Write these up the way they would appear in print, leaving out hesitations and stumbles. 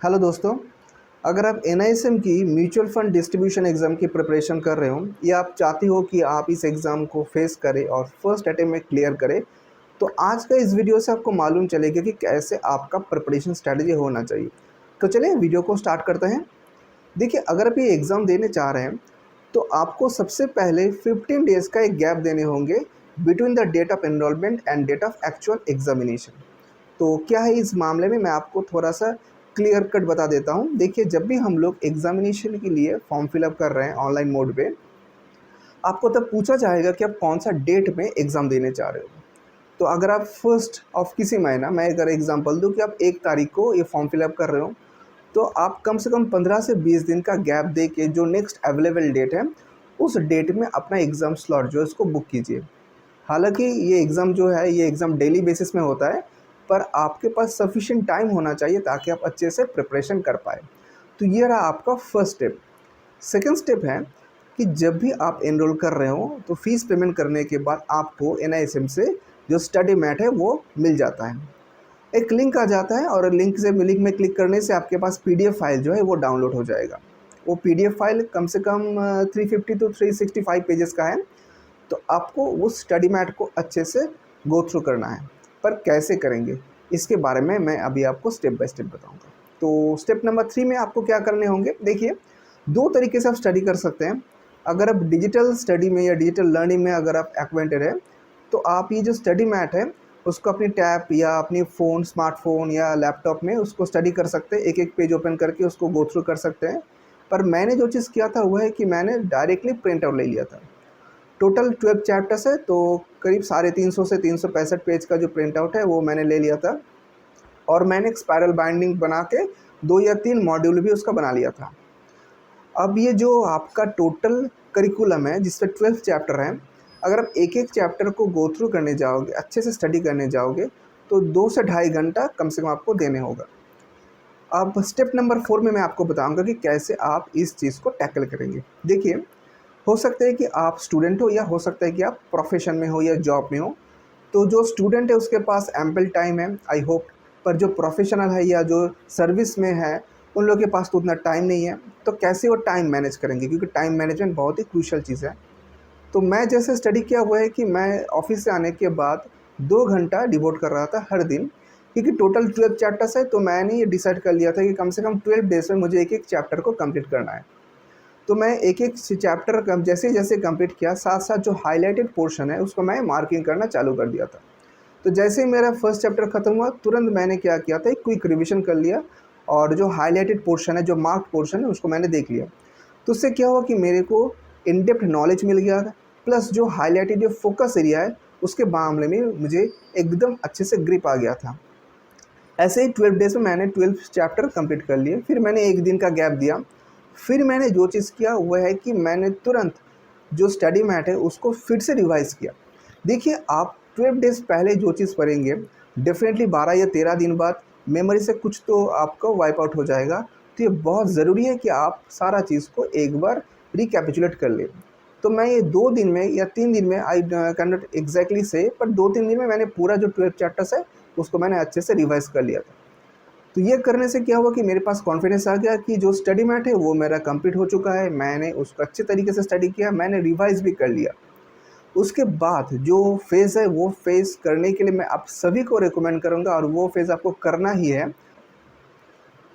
Hello दोस्तों। अगर आप एनआईएसएम की म्यूचुअल फंड डिस्ट्रीब्यूशन एग्ज़ाम की प्रिपरेशन कर रहे हो या आप चाहते हो कि आप इस एग्ज़ाम को फेस करें और फर्स्ट अटेम्प्ट में क्लियर करें, तो आज का इस वीडियो से आपको मालूम चलेगा कि कैसे आपका प्रिपरेशन स्ट्रैटेजी होना चाहिए। तो चलिए वीडियो को स्टार्ट करते हैं। देखिए, अगर आप ये एग्ज़ाम देने चाह रहे हैं तो आपको सबसे पहले 15 डेज़ का एक गैप देने होंगे between the date of enrolment and date of actual examination. तो क्या है इस मामले में, मैं आपको थोड़ा-सा क्लियर कट बता देता हूँ। देखिए, जब भी हम लोग एग्ज़ामिनेशन के लिए फॉर्म फिल अप कर रहे हैं ऑनलाइन मोड पे, आपको तब पूछा जाएगा कि आप कौन-सा डेट में एग्ज़ाम देने चाह रहे हो। तो अगर आप फर्स्ट ऑफ किसी महीना, मैं अगर एग्ज़ाम्पल दूँ कि आप 1 तारीख को ये फॉर्म फिल अप कर रहे हो, तो आप कम से कम 15 से 20 दिन का गैप दे के जो नेक्स्ट अवेलेबल डेट है, उस डेट में अपना एग्ज़ाम स्लॉट जो है उसको बुक कीजिए। हालाँकि ये एग्ज़ाम जो है, ये एग्ज़ाम डेली बेसिस में होता है, पर आपके पास सफिशिएंट टाइम होना चाहिए ताकि आप अच्छे से प्रिपरेशन कर पाएँ। तो ये रहा आपका फर्स्ट स्टेप। सेकंड स्टेप है कि जब भी आप एनरोल कर रहे हो, तो फ़ीस पेमेंट करने के बाद आपको एनआईएसएम से जो स्टडी मैट है, वो मिल जाता है। एक लिंक आ जाता है और लिंक में क्लिक करने से आपके पास पीडीएफ फाइल जो है वो डाउनलोड हो जाएगा। वो पीडीएफ फाइल कम से कम 350 टू 365 पेजेस का है। तो आपको उस स्टडी मैट को अच्छे से गो थ्रू करना है। पर कैसे करेंगे, इसके बारे में मैं अभी आपको स्टेप बाय स्टेप बताऊंगा। तो स्टेप नंबर 3 में आपको क्या करने होंगे, देखिए, 2 तरीके से आप स्टडी कर सकते हैं। अगर आप डिजिटल स्टडी में या डिजिटल लर्निंग में अगर आप एक्वेंटेड है, तो आप ये जो स्टडी मैट है उसको अपनी टैब या अपनी फ़ोन, स्मार्टफ़ोन या लैपटॉप में उसको स्टडी कर सकते हैं। एक-एक पेज ओपन करके उसको गो थ्रू कर सकते हैं। पर मैंने जो चीज़ किया था वो है कि मैंने डायरेक्टली प्रिंट आउट ले लिया था। टोटल 12 चैप्टर्स है, तो करीब 350 से 365 पेज का जो प्रिंट आउट है वो मैंने ले लिया था। और मैंने एक स्पायरल बाइंडिंग बना के 2 या 3 मॉड्यूल भी उसका बना लिया था। अब ये जो आपका टोटल करिकुलम है जिसमें 12 चैप्टर हैं, अगर आप एक-एक चैप्टर को गो थ्रू करने जाओगे, अच्छे से स्टडी करने जाओगे, तो 2 से ढाई घंटा कम से कम आपको देने होगा। अब स्टेप नंबर 4 में मैं आपको बताऊँगा कि कैसे आप इस चीज़ को टैकल करेंगे। देखिए, हो सकता है कि आप स्टूडेंट हो या हो सकता है कि आप प्रोफेशन में हो या जॉब में हो। तो जो स्टूडेंट है उसके पास एम्पल टाइम है, आई होप। पर जो प्रोफेशनल है या जो सर्विस में है, उन लोगों के पास तो उतना टाइम नहीं है। तो कैसे वो टाइम मैनेज करेंगे, क्योंकि टाइम मैनेजमेंट बहुत ही क्रूशियल चीज़ है। तो मैं जैसे स्टडी किया हुआ है कि मैं ऑफिस से आने के बाद 2 घंटा डिवोट कर रहा था हर दिन, क्योंकि टोटल 12 चैप्टर्स है। तो मैंने ये डिसाइड कर लिया था कि कम से कम 12 डेज़ में मुझे एक-एक चैप्टर को कंप्लीट करना है। तो मैं एक-एक चैप्टर कम जैसे-जैसे कंप्लीट किया, साथ-साथ जो हाइलाइटेड पोर्शन है उसको मैं मार्किंग करना चालू कर दिया था। तो जैसे ही मेरा फर्स्ट चैप्टर खत्म हुआ, तुरंत मैंने क्या किया था, एक क्विक रिवीजन कर लिया और जो हाइलाइटेड पोर्शन है, जो मार्क्ड पोर्शन है, उसको मैंने देख लिया। तो उससे क्या हुआ कि मेरे को इन डेप्थ नॉलेज मिल गया था, प्लस जो हाइलाइटेड जो फोकस एरिया है, उसके मामले में मुझे एकदम अच्छे से ग्रिप आ गया था। ऐसे ही 12 डेज़ में मैंने 12 चैप्टर कंप्लीट कर लिए। फिर मैंने 1 दिन का गैप दिया। फिर मैंने जो चीज़ किया वो है कि मैंने तुरंत जो स्टडी मैट है उसको फिर से रिवाइज़ किया। देखिए, आप 12 डेज़ पहले जो चीज़ पढ़ेंगे, डेफ़िनेटली 12 या 13 दिन बाद मेमोरी से कुछ तो आपका वाइप आउट हो जाएगा। तो ये बहुत ज़रूरी है कि आप सारा चीज़ को एक बार रिकैपिचुलेट कर लें। तो मैं ये 2 दिन में या 3 दिन में, आई कैन नॉट एग्ज़ैक्टली से, पर 2-3 दिन में मैंने पूरा जो 12 चैप्टर्स है उसको मैंने अच्छे से रिवाइज़ कर लिया था। तो ये करने से क्या हुआ कि मेरे पास कॉन्फिडेंस आ गया कि जो स्टडी मैट है वो मेरा कंप्लीट हो चुका है। मैंने उसको अच्छे तरीके से स्टडी किया, मैंने रिवाइज़ भी कर लिया। उसके बाद जो फ़ेज़ है वो फ़ेज़ करने के लिए मैं आप सभी को रिकमेंड करूँगा और वो फ़ेज़ आपको करना ही है।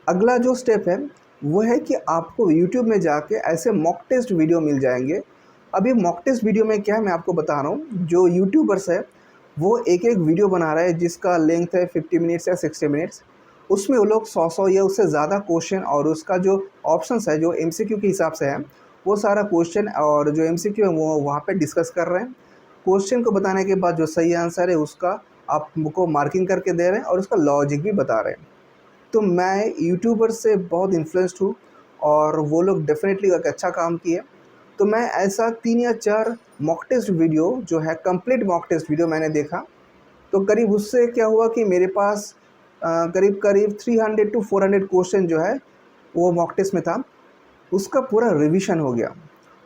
अगला जो स्टेप है वो है कि आपको यूट्यूब में जाके ऐसे मॉक टेस्ट वीडियो मिल जाएँगे। अभी मॉक टेस्ट वीडियो में क्या है, मैं आपको बता रहा हूँ। जो यूट्यूबर्स है वो एक-एक वीडियो बना रहा है जिसका लेंथ है 50 मिनट्स या 60 मिनट्स। उसमें वो लोग 100-100 या उससे ज़्यादा क्वेश्चन और उसका जो ऑप्शंस है, जो एमसीक्यू के हिसाब से है, वो सारा क्वेश्चन और जो एमसीक्यू है वो वहाँ पे डिस्कस कर रहे हैं। क्वेश्चन को बताने के बाद जो सही आंसर है उसका आपको मार्किंग करके दे रहे हैं और उसका लॉजिक भी बता रहे हैं। तो मैं यूट्यूबर से बहुत इन्फ्लुएंस्ड हूँ और वो लोग डेफ़िनेटली एक अच्छा काम किए। तो मैं ऐसा 3 या 4 मॉक टेस्ट वीडियो जो है, कंप्लीट मॉक टेस्ट वीडियो मैंने देखा। तो करीब उससे क्या हुआ कि मेरे पास करीब-करीब 300 टू 400 क्वेश्चन जो है वो मॉक टेस्ट में था, उसका पूरा रिवीजन हो गया।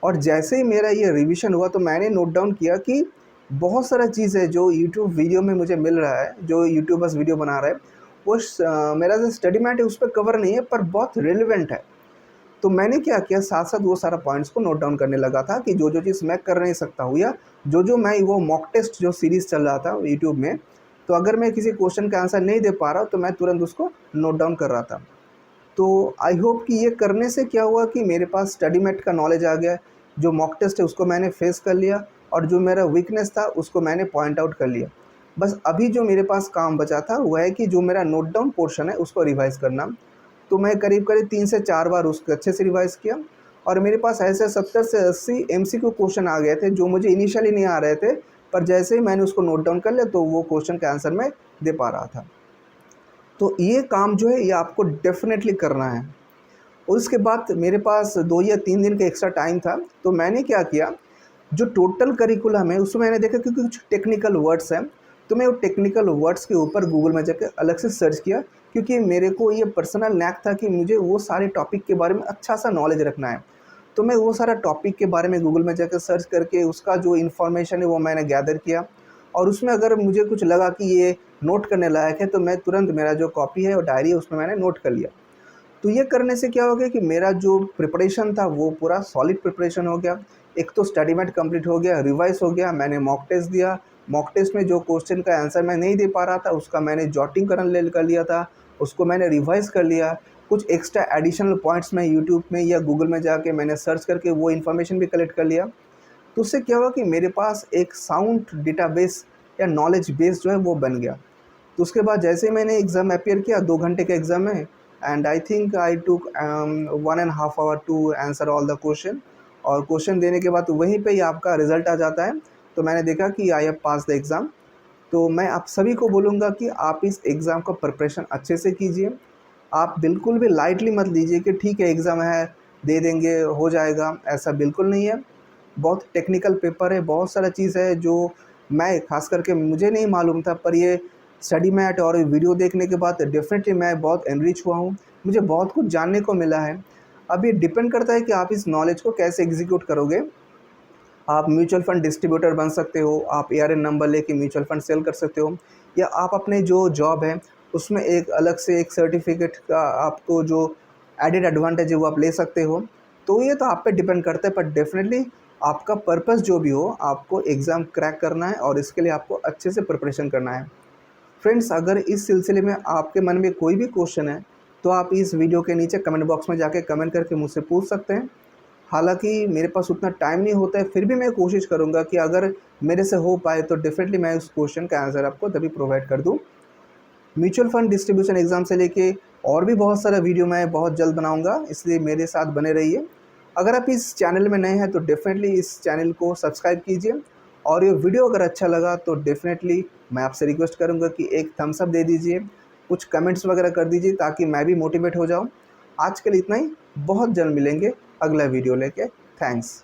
और जैसे ही मेरा ये रिवीजन हुआ तो मैंने नोट डाउन किया कि बहुत सारा चीज़ है जो यूट्यूब वीडियो में मुझे मिल रहा है, जो यूट्यूबर्स वीडियो बना रहे हैं, वो मेरा जो स्टडी मैट है उस पर कवर नहीं है, पर बहुत रिलेवेंट है। तो मैंने क्या किया, साथ साथ वो सारा पॉइंट्स को नोट डाउन करने लगा था कि जो जो चीज़ मैं कर नहीं सकता हूँ, या जो जो मैं वो मॉक टेस्ट जो सीरीज़ चल रहा था यूट्यूब में, तो अगर मैं किसी क्वेश्चन का आंसर नहीं दे पा रहा तो मैं तुरंत उसको नोट डाउन कर रहा था। तो आई होप कि ये करने से क्या हुआ कि मेरे पास स्टडी मेट का नॉलेज आ गया, जो मॉक टेस्ट है उसको मैंने फेस कर लिया, और जो मेरा वीकनेस था उसको मैंने पॉइंट आउट कर लिया। बस अभी जो मेरे पास काम बचा था वह है कि जो मेरा नोट डाउन पोर्शन है उसको रिवाइज़ करना। तो मैं करीब-करीब 3 से 4 बार उसको अच्छे से रिवाइज़ किया, और मेरे पास ऐसे 70 से 80 एमसीक्यू क्वेश्चन आ गए थे जो मुझे इनिशियली नहीं आ रहे थे, पर जैसे ही मैंने उसको नोट डाउन कर लिया तो वो क्वेश्चन का आंसर मैं दे पा रहा था। तो ये काम जो है ये आपको डेफ़िनेटली करना है। और उसके बाद मेरे पास 2 या 3 दिन का एक्स्ट्रा टाइम था, तो मैंने क्या किया, जो टोटल करिकुलम है उसमें मैंने देखा कि कुछ टेक्निकल वर्ड्स हैं, तो मैं वो टेक्निकल वर्ड्स के ऊपर गूगल में जाकर अलग से सर्च किया, क्योंकि मेरे को ये पर्सनल नैक था कि मुझे वो सारे टॉपिक के बारे में अच्छा सा नॉलेज रखना है। तो मैं वो सारा टॉपिक के बारे में गूगल में जाकर सर्च करके उसका जो इन्फॉर्मेशन है वो मैंने गैदर किया, और उसमें अगर मुझे कुछ लगा कि ये नोट करने लायक है तो मैं तुरंत मेरा जो कॉपी है और डायरी है उसमें मैंने नोट कर लिया। तो ये करने से क्या हो गया कि मेरा जो प्रिपरेशन था वो पूरा सॉलिड प्रिपरेशन हो गया। एक तो स्टडी मैट कंप्लीट हो गया, रिवाइज़ हो गया, मैंने मॉक टेस्ट दिया। मॉक टेस्ट में जो क्वेश्चन का आंसर मैं नहीं दे पा रहा था उसका मैंने जॉटिंग कर लिया था, उसको मैंने रिवाइज़ कर लिया। कुछ एक्स्ट्रा एडिशनल पॉइंट्स मैं यूट्यूब में या गूगल में जाके मैंने सर्च करके वो इन्फॉर्मेशन भी कलेक्ट कर लिया। तो उससे क्या हुआ कि मेरे पास एक साउंड डेटाबेस या नॉलेज बेस जो है वो बन गया। तो उसके बाद जैसे ही मैंने एग्ज़ाम अपीयर किया, 2 घंटे के एग्ज़ाम है, and I think I took 1 and half hour to answer all the question, और क्वेश्चन देने के बाद वहीं पे ही आपका रिज़ल्ट आ जाता है। तो मैंने देखा कि I have pass the exam. तो मैं आप सभी को बोलूँगा कि आप इस एग्ज़ाम का प्रिपरेशन अच्छे से कीजिए। आप बिल्कुल भी लाइटली मत लीजिए कि ठीक है एग्ज़ाम है, दे देंगे, हो जाएगा, ऐसा बिल्कुल नहीं है। बहुत टेक्निकल पेपर है, बहुत सारा चीज़ है जो मैं ख़ास करके मुझे नहीं मालूम था, पर ये स्टडी मैट और वीडियो देखने के बाद डेफ़िनेटली मैं बहुत एनरिच हुआ हूँ। मुझे बहुत कुछ जानने को मिला है। अब ये डिपेंड करता है कि आप इस नॉलेज को कैसे एग्ज़ीक्यूट करोगे। आप म्यूचुअल फ़ंड डिस्ट्रीब्यूटर बन सकते हो, आप एआरएन नंबर लेके म्यूचुअल फ़ंड सेल कर सकते हो, या आप अपने जो जॉब है उसमें एक अलग से एक सर्टिफ़िकेट का आपको जो एडेड एडवांटेज है वो आप ले सकते हो। तो ये तो आप पे डिपेंड करता है, पर डेफ़िनेटली आपका पर्पस जो भी हो, आपको एग्ज़ाम क्रैक करना है और इसके लिए आपको अच्छे से प्रिपरेशन करना है। फ्रेंड्स, अगर इस सिलसिले में आपके मन में कोई भी क्वेश्चन है, तो आप इस वीडियो के नीचे कमेंट बॉक्स में जाके कमेंट करके मुझसे पूछ सकते हैं। हालाँकि मेरे पास उतना टाइम नहीं होता है, फिर भी मैं कोशिश करूँगा कि अगर मेरे से हो पाए तो डेफ़िनेटली मैं उस क्वेश्चन का आंसर आपको तभी प्रोवाइड कर दूँ। म्यूचुअल फंड डिस्ट्रीब्यूशन एग्ज़ाम से लेके और भी बहुत सारा वीडियो मैं बहुत जल्द बनाऊँगा, इसलिए मेरे साथ बने रहिए। अगर आप इस चैनल में नए हैं तो डेफ़िनेटली इस चैनल को सब्सक्राइब कीजिए, और ये वीडियो अगर अच्छा लगा तो डेफ़िनेटली मैं आपसे रिक्वेस्ट करूँगा कि एक थम्स अप दे दीजिए, कुछ कमेंट्स वगैरह कर दीजिए ताकि मैं भी मोटिवेट हो जाऊँ। आज के लिए इतना ही, बहुत जल्द मिलेंगे अगला वीडियो लेके। थैंक्स।